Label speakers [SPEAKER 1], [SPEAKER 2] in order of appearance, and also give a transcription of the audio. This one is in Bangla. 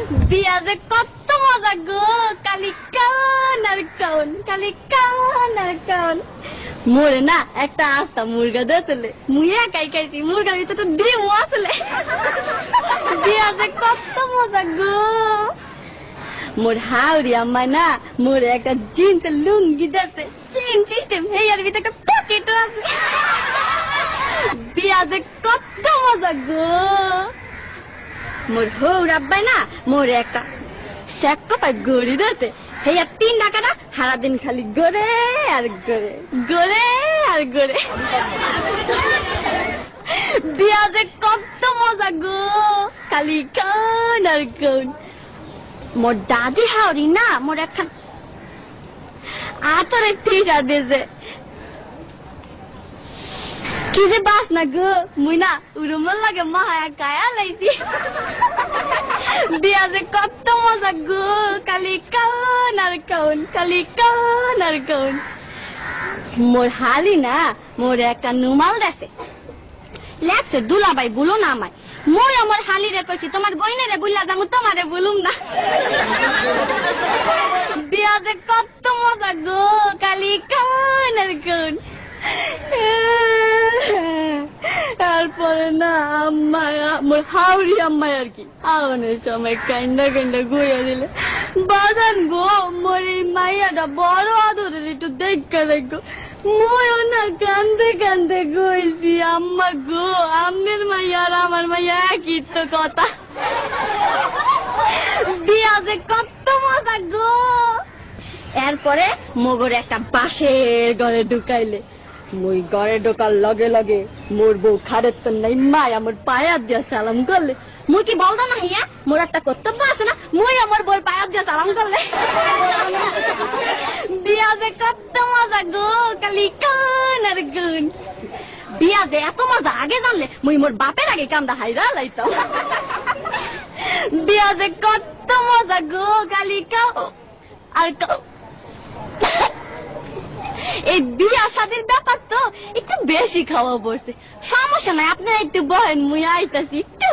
[SPEAKER 1] বিয়া যে কত মজা গো, কালি কান আর কান, কালি কান আর কান। মোরে না একটা আস্তা মুরগা দিয়েছিলে, মুই একাই খাইছি, মুরগার ভিতরে তো ডিমও আসলে। বিয়া যে কত মজা গো। মোর হাওড়ি আম্মায় না মোরে একটা জিন্সের লুঙ্গি দিয়েছে, চেন সিস্টেম, হেয়ার ভিতরে একটা পকেটও আছে। বিয়া যে কত মজা গো। মোর হৌর আব্বাই না মোরে একটা স্যাক পায় গড়ি দিয়েছে, হেয়া 3 টাকাটা সারাদিন খালি গড়ে আর গড়ে, গড়ে আর গড়ে। বিয়া যে কত মজা গো, খালি কান আর কান। মোর দাদি হাওড়ি না মোর একখান আতরে টিশা দিয়েছে, কি যে বাস না গো, মুই না উড়ুমল লাগে মায়া গায়া লাইছি। বিয়া যে কত মজা গো, খালি কান আর কান, খালি কান আর কান। মোর হালি না মোর একটা নুমাল দেছে, লেখছে দুলাবাই বলো না আমায়। মই আমার হালি রে কইছি তোমার বইনে রে বুঝলা যাবো, তোমারে বলুম না। বিয়া যে কত মজা গো, খালি কান আর কান। তারপরে না আম্মায় মোর হাওড়ি আম্মায় আর কি আওয়ানোর সময় কান্দা কান্দা গুইয়া দিলে, বাদান গো মোর এই মাইয়াটা বড় আদরের, একটু দেখা দেখো। ময়ও না কান্দে কান্দে গইছি, আম্মা গো আমের মাইয়া আর আমার মাইয়া একই তো কথা। বিয়া যে কত মজা গো। এরপরে মগর একটা বাঁশের ঘরে ঢুকাইলে, মুই ঘরে ঢোকার লগে লগে মোর বউ খারের তো নাই মাই আমার পায়ার দিয়া সালাম করলে। মুই কি বলতো না হিয়া মোর একটা কর্তব্য আছে না, মুই আমার বউর পায়ার দিয়া সালাম করলে। বিয়া যে কত মজা গো, খালি কান আর কান। বিয়া যে এত মজা আগে জানলে মুই মোর বাপের আগে কামটা হাইরা লাইতাম। বিয়া যে কত মজা গো, খালি কাও আর কাও। এই বিয়া শাদির ব্যাপার তো একটু বেশি খাওয়া পড়ছে, সমস্যা নাই, আপনারা একটু বহেন, মুই আইতাছি একটু।